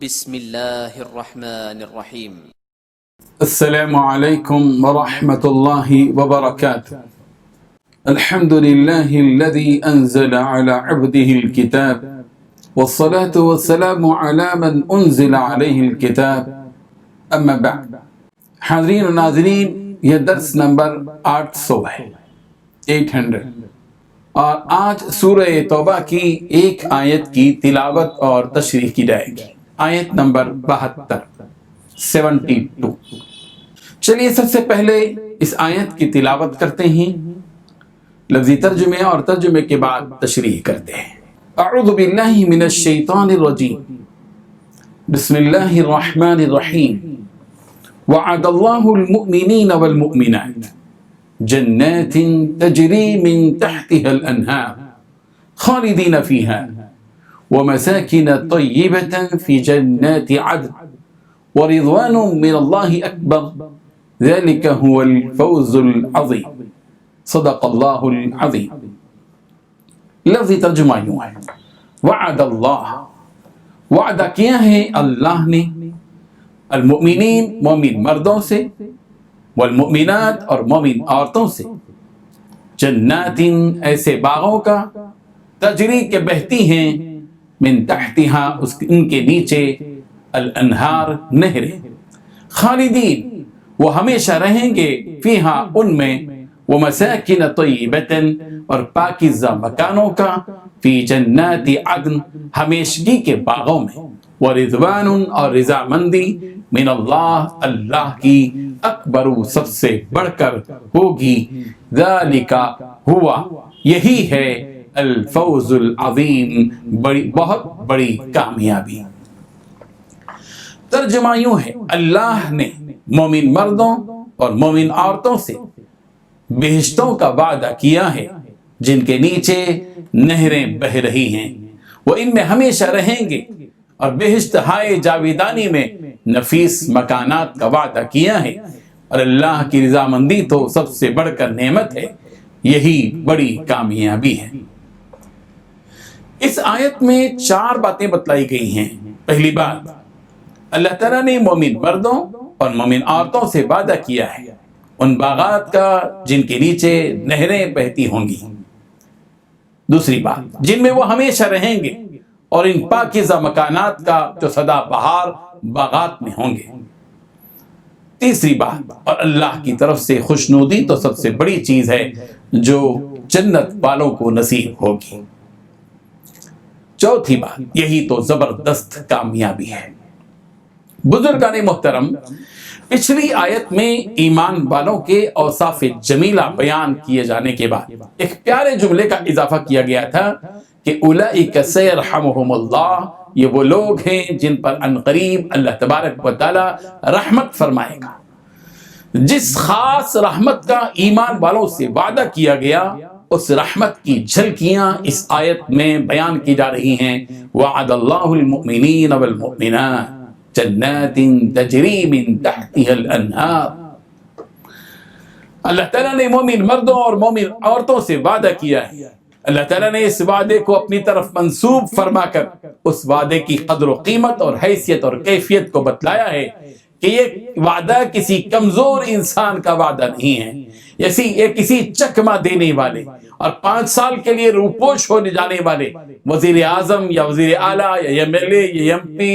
بسم اللہ الرحمن الرحیم۔ السلام علیکم ورحمۃ اللہ وبرکاتہ۔ الحمد للہ الذی انزل علی عبده الكتاب والصلاة والسلام علی من انزل علیہ الكتاب اما بعد۔ حاضرین و ناظرین، یہ درس نمبر 800 ہے، 800، اور آج سورہ توبہ کی ایک آیت کی تلاوت اور تشریح کی جائے گی، آیت نمبر 72۔ چلیے سب سے پہلے اس آیت کی تلاوت کرتے ہیں، لفظی ترجمے اور ترجمے کے بعد تشریح کرتے ہیں۔ اعوذ باللہ من الشیطان الرجیم، بسم اللہ الرحمن الرحیم۔ وعد اللہ المؤمنین والمؤمنات جنات تجری من تحتها الانہار خالدین فیہا ومساكن طيبة في جنات عدن ورضوان من الله أكبر ذلك هو الفوز العظيم صدق الله العظيم۔ لفظی ترجمہ یوں ہے، وعد اللہ، وعدہ کیا ہے اللہ نے المؤمنین، مومن مردوں سے، والمؤمنات اور مومن عورتوں سے، جنات ایسے باغوں کا، تجری کے بہتی ہیں، من تحتہا ان کے نیچے، الانہار نہریں، خالدین وہ ہمیشہ رہیں گے، فیہا ان میں، ومساکن طیبۃ اور پاکیزہ مکانوں کا، فی جنات عدن ہمیشگی کے باغوں میں، ورضوان اور رضامندی، من اللہ اللہ کی، اکبر سب سے بڑھ کر ہوگی، ذالک ہوا یہی ہے، الفوز العظیم بہت بڑی کامیابی۔ ترجمہ یوں ہے، اللہ نے مومن مردوں اور مومن عورتوں سے بہشتوں کا وعدہ کیا ہے جن کے نیچے نہریں بہہ رہی ہیں، وہ ان میں ہمیشہ رہیں گے، اور بہشت ہائے جاویدانی میں نفیس مکانات کا وعدہ کیا ہے، اور اللہ کی رضامندی تو سب سے بڑھ کر نعمت ہے، یہی بڑی کامیابی ہے۔ اس آیت میں 4 باتیں بتلائی گئی ہیں۔ پہلی بات، اللہ تعالیٰ نے مومن مردوں اور مومن عورتوں سے وعدہ کیا ہے ان باغات کا جن کے نیچے نہریں بہتی ہوں گی۔ دوسری بات، جن میں وہ ہمیشہ رہیں گے، اور ان پاکیزہ مکانات کا جو سدا بہار باغات میں ہوں گے۔ تیسری بات، اور اللہ کی طرف سے خوشنودی تو سب سے بڑی چیز ہے جو جنت والوں کو نصیب ہوگی۔ چوتھی بات، یہی تو زبردست کامیابی ہے۔ بزرگان محترم، پچھلی آیت میں ایمان والوں کے اوصاف جمیلہ بیان کیے جانے کے بعد ایک پیارے جملے کا اضافہ کیا گیا تھا کہ اولئک سیرحمہم اللہ، یہ وہ لوگ ہیں جن پر عنقریب اللہ تبارک و تعالی رحمت فرمائے گا۔ جس خاص رحمت کا ایمان والوں سے وعدہ کیا گیا، اس رحمت کی جھلکیاں اس آیت میں بیان کی جا رہی ہیں۔ وعد اللہ المؤمنین والمؤمنات جنات تجری من تحتها الانہار، اللہ تعالیٰ نے مومن مردوں اور مومن عورتوں سے وعدہ کیا ہے۔ اللہ تعالیٰ نے اس وعدے کو اپنی طرف منسوب فرما کر اس وعدے کی قدر و قیمت اور حیثیت اور کیفیت کو بتلایا ہے کہ یہ وعدہ کسی کمزور انسان کا وعدہ نہیں ہے، یہ کسی چکمہ دینے والے اور 5 سال کے لیے روپوش ہونے جانے والے وزیر اعظم یا وزیر اعلیٰ یا ایم ایل اے یا ایم پی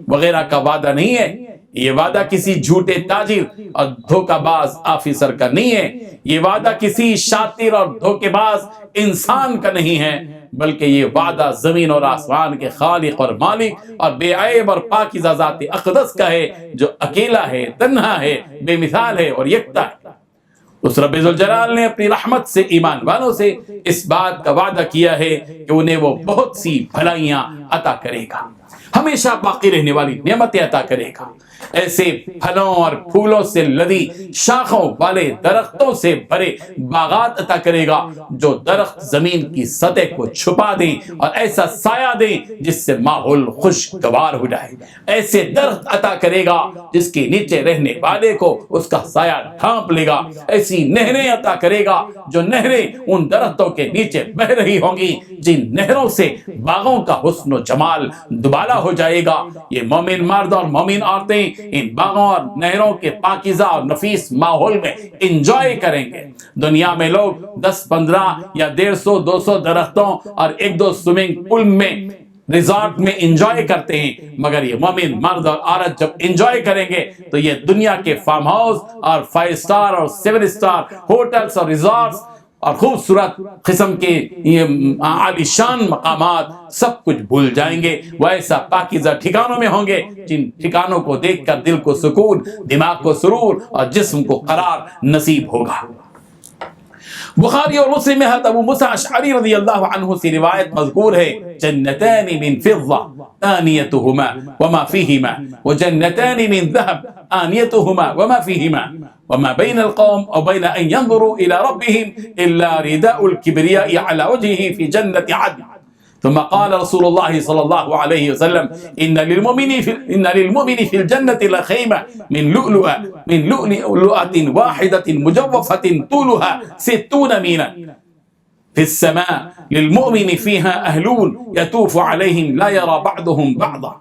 وغیرہ کا وعدہ نہیں ہے۔ یہ وعدہ کسی جھوٹے تاجر اور دھوکہ باز آفیسر کا نہیں ہے، یہ وعدہ کسی شاطر اور دھوکے باز انسان کا نہیں ہے، بلکہ یہ وعدہ زمین اور آسمان کے خالق اور مالک اور بے عیب اور پاکیزہ ذات اقدس کا ہے، جو اکیلا ہے، تنہا ہے، بے مثال ہے اور یکتا ہے۔ اس رب ذوالجلال نے اپنی رحمت سے ایمان والوں سے اس بات کا وعدہ کیا ہے کہ انہیں وہ بہت سی بھلائیاں عطا کرے گا، ہمیشہ باقی رہنے والی نعمتیں عطا کرے گا، ایسے پھلوں اور پھولوں سے لدی شاخوں والے درختوں سے بھرے باغات عطا کرے گا جو درخت زمین کی سطح کو چھپا دیں اور ایسا سایہ دیں جس سے ماحول خوشگوار ہو جائے، ایسے درخت عطا کرے گا جس کے نیچے رہنے والے کو اس کا سایہ ڈھانپ لے گا، ایسی نہریں عطا کرے گا جو نہریں ان درختوں کے نیچے بہ رہی ہوں گی جن نہروں سے باغوں کا حسن و جمال دوبالا ہو جائے گا۔ یہ مومن مرد اور مومن عورتیں ان باغوں اور نہروں کے پاکیزہ اور نفیس ماحول میں انجوائے کریں گے۔ دنیا میں لوگ 10 15 یا 150 200 درختوں اور 1 2 سوئمنگ پول میں ریزارٹ میں انجوائے کرتے ہیں، مگر یہ مومن مرد اور عورت جب انجوائے کریں گے تو یہ دنیا کے فارم ہاؤس اور 5 سٹار اور 7 سٹار ہوٹلز اور ریزارٹس اور خوبصورت قسم کے یہ عالی شان مقامات سب کچھ بھول جائیں گے۔ وہ ایسا پاکیزہ ٹھکانوں میں ہوں گے جن ٹھکانوں کو دیکھ کر دل کو سکون، دماغ کو سرور اور جسم کو قرار نصیب ہوگا۔ بخاری اور مسلم میں حضرت ابو موسیٰ اشعری رضی اللہ عنہ سے روایت مذکور ہے، جنتان من فضة آنيتهما وما فيهما وجنتان من ذهب آنيتهما وما فيهما وما بين القوم وبين أن ينظروا إلى ربهم إلا رداء الكبرياء على وجهه في جنة عدن۔ ثم قال رسول الله صلى الله عليه وسلم إن للمؤمن في الجنة لخيمة من لؤلؤة واحدة مجوفة طولها 60 ميلا في السماء للمؤمن فيها أهلون يطوف عليهم لا يرى بعضهم بعضا،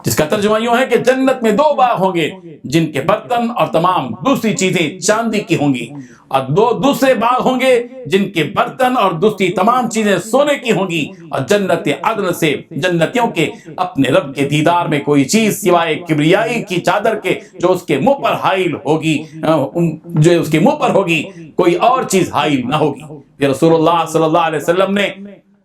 جس کا ترجمہ یوں ہے کہ جنت میں 2 باغ ہوں گے جن کے برتن اور تمام دوسری چیزیں چاندی کی ہوں گی، اور 2 دوسرے باغ ہوں گے جن کے برتن اور دوسری تمام چیزیں سونے کی ہوں گی، اور جنت عدن سے جنتیوں کے اپنے رب کے دیدار میں کوئی چیز سوائے کبریائی کی چادر کے جو اس کے منہ پر حائل ہوگی، جو اس کے منہ پر ہوگی کوئی اور چیز حائل نہ ہوگی۔ یہ رسول اللہ صلی اللہ علیہ وسلم نے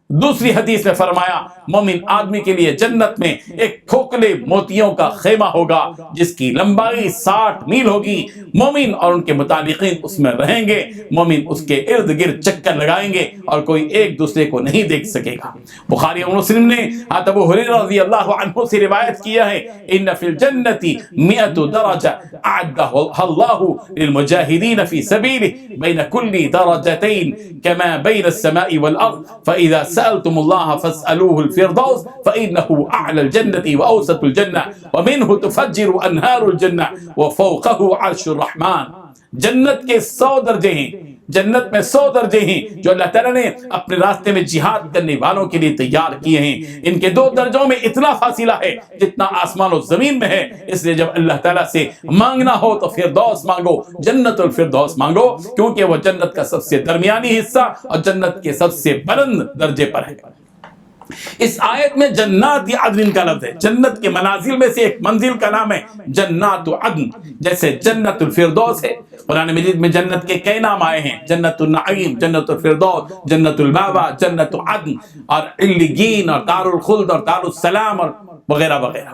دوسری حدیث میں فرمایا، مومن آدمی کے لیے جنت میں ایک کھوکھلے موتیوں کا خیمہ ہوگا جس کی لمبائی 60 میل ہوگی۔ مومن اور ان کے متعلقین اس میں رہیں گے، مومن اس کے ارد گرد چکر لگائیں گے اور کوئی ایک دوسرے کو نہیں دیکھ سکے گا۔ بخاری اور مسلم نے ابو ہریرہ رضی اللہ عنہ سے روایت کیا ہے، ان فی الجنت 100 درجہ اعدها اللہ للمجاہدین فی سبیلہ بین کل درجتین کما بین السماء والارض فاذا سألتم الله فاسألوه الفردوس فإنه أعلى الجنة وأوسط الجنة ومنه تفجر أنهار الجنة وفوقه عرش الرحمن۔ جنت کے 100 درجے ہیں، جنت میں 100 درجے ہیں جو اللہ تعالیٰ نے اپنے راستے میں جہاد کرنے والوں کے لیے تیار کیے ہیں۔ ان کے 2 درجوں میں اتنا فاصلہ ہے جتنا آسمان و زمین میں ہے، اس لیے جب اللہ تعالیٰ سے مانگنا ہو تو فردوس مانگو، جنت الفردوس مانگو، کیونکہ وہ جنت کا سب سے درمیانی حصہ اور جنت کے سب سے بلند درجے پر ہے۔ اس آیت میں جنات عدن کا لفظ ہے، جنت کے منازل میں سے ایک منزل کا نام ہے جنات عدن، جیسے جنت الفردوس ہے۔ قرآن مجید میں جنت کے کئی نام آئے ہیں، جنت النعیم، جنت الفردوس، جنت المأوى، جنت عدن اور علیین اور دار الخلد اور دار السلام اور وغیرہ وغیرہ۔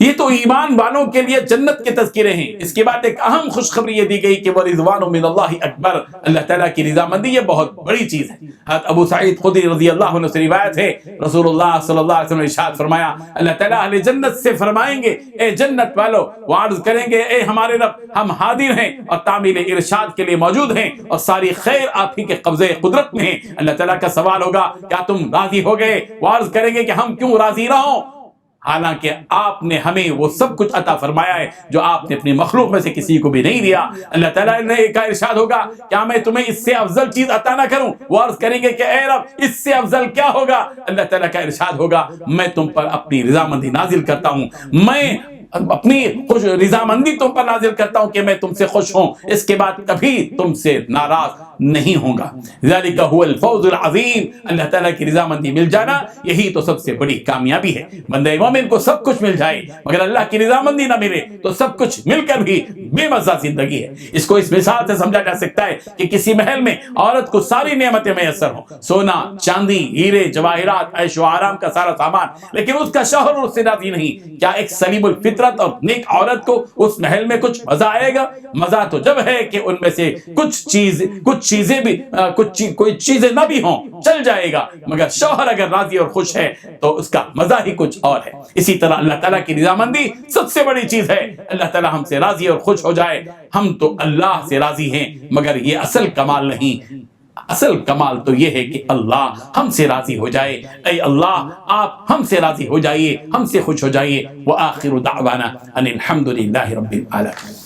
یہ تو ایمان والوں کے لیے جنت کے تذکرے ہیں۔ اس کے بعد ایک اہم خوشخبری یہ دی گئی کہ وہ رضوان من اللہ اکبر، اللہ تعالیٰ کی رضامندی یہ بہت بڑی چیز ہے۔ حضرت ابو سعید خدری رضی اللہ عنہ سے روایت ہے، رسول اللہ صلی اللہ علیہ وسلم نے ارشاد فرمایا، اللہ تعالیٰ اہل جنت سے فرمائیں گے، اے جنت والو، وہ عرض کریں گے، اے ہمارے رب، ہم حاضر ہیں اور تعمیل ارشاد کے لیے موجود ہیں اور ساری خیر آپ ہی کے قبضے قدرت میں ہے۔ اللہ تعالیٰ کا سوال ہوگا، کیا تم راضی ہو گئے؟ وہ عرض کریں گے کہ ہم کیوں راضی نہ ہوں، حالانکہ آپ نے ہمیں وہ سب کچھ عطا فرمایا ہے جو آپ نے اپنی مخلوق میں سے کسی کو بھی نہیں دیا۔ اللہ تعالیٰ نے کا ارشاد ہوگا، کیا میں تمہیں اس سے افضل چیز عطا نہ کروں؟ وہ عرض کریں گے کہ اے رب، اس سے افضل کیا ہوگا؟ اللہ تعالیٰ کا ارشاد ہوگا، میں تم پر اپنی رضامندی نازل کرتا ہوں، میں اپنی رضامندی تم پر نازل کرتا ہوں کہ میں تم سے خوش ہوں، اس کے بعد کبھی تم سے ناراض نہیں ہوں گا۔ ذالک هو الفوز العظیم، اللہ تعالیٰ کی رضامندی مل جانا یہی تو سب سے بڑی کامیابی ہے۔ بندہ مومن کو سب کچھ مل جائے مگر اللہ کی رضامندی نہ ملے تو سب کچھ مل کر بھی بے مزہ زندگی ہے۔ اس کو اس مثال سے سمجھا جا سکتا ہے کہ کسی محل میں عورت کو ساری نعمتیں میسر ہوں، سونا، چاندی، ہیرے، جواہرات، عیش و آرام کا سارا سامان، لیکن اس کا شوہر اس سے راضی نہیں، کیا ایک سلیم الفطرت اور نیک عورت کو اس محل میں کچھ مزہ آئے گا؟ مزہ تو جب ہے کہ ان میں سے کچھ چیزیں بھی کوئی چیزیں نہ بھی ہوں، چل جائے گا، مگر شوہر اگر راضی اور خوش ہے تو اس کا مزہ ہی کچھ اور ہے۔ اسی طرح اللہ تعالیٰ کی رضامندی سب سے بڑی چیز ہے۔ اللہ تعالیٰ ہم سے راضی اور خوش ہو جائے، ہم تو اللہ سے راضی ہیں، مگر یہ اصل کمال نہیں، اصل کمال تو یہ ہے کہ اللہ ہم سے راضی ہو جائے۔ اے اللہ، آپ ہم سے راضی ہو جائیے، ہم سے خوش ہو جائیے۔ وآخر دعوانا ان الحمد للہ رب العالمین۔